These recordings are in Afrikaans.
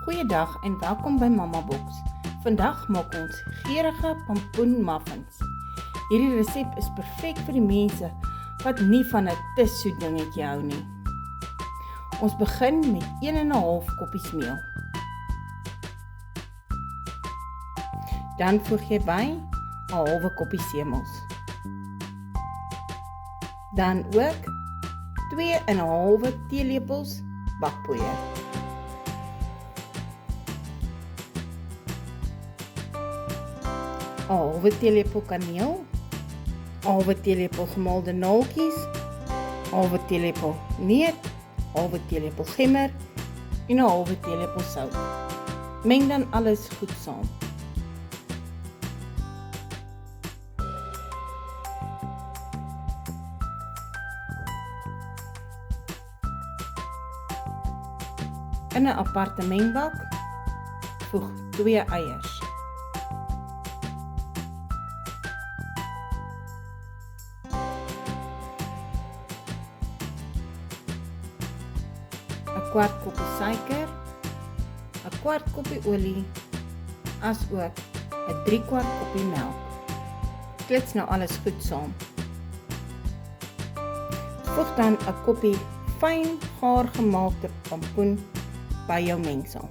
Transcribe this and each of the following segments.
Goeiedag en welkom by Mama Box. Vandag maak ons geurende pompoenmuffins. Hierdie resep is perfek vir die mense wat nie van 'n te soet dingetjie hou nie. Ons begin met 1,5 koppies meel. Dan voeg jy by 'n halwe koppie semels. Dan ook 2,5 teelepels bakpoeier. 'n halwe teelepel kaneel, 'n halwe teelepel gemaalde naaltjies, 'n halwe teelepel neut, 'n halwe teelepel gemmer en 'n halwe teelepel sout. Meng dan alles goed saam. In 'n aparte mengbak voeg 2 eiers. 'n kwart koppie suiker, 'n kwart koppie olie, asook 'n 3/4 koppie melk. Klits nou alles goed saam. Voeg dan 'n koppie fyn gaar gemaakte pompoen by jou mengsel.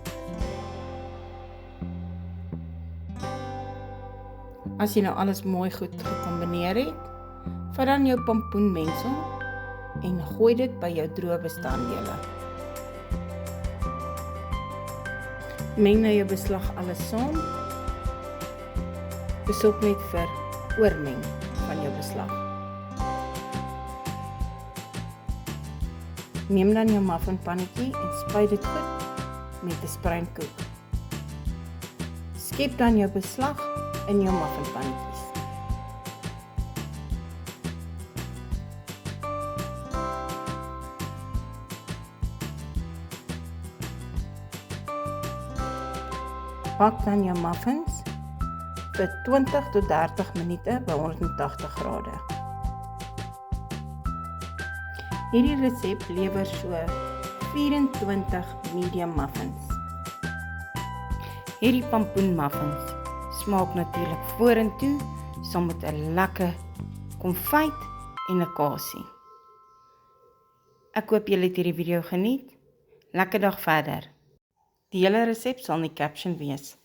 As jy nou alles mooi goed gekombineer het, vat dan jou pompoenmengsel en gooi dit by jou droë bestanddele. Meng nou jou beslag alles saam. Besorg net vir oormeng van jou beslag. Neem dan jou muffinpannetjie en spuit dit goed met 'n spruitkoek. Skep dan jou beslag in jou muffinpannetjies. Bak dan jou muffins vir 20 tot 30 minute by 180 grade. Hierdie resep lewer so 24 medium muffins. Hierdie pompoenmuffins smaak natuurlik vorentoe saam met 'n lekker konfyt en 'n kasie. Ek hoop julle het hierdie video geniet. Lekker dag verder. Die hele resep sal in die caption wees.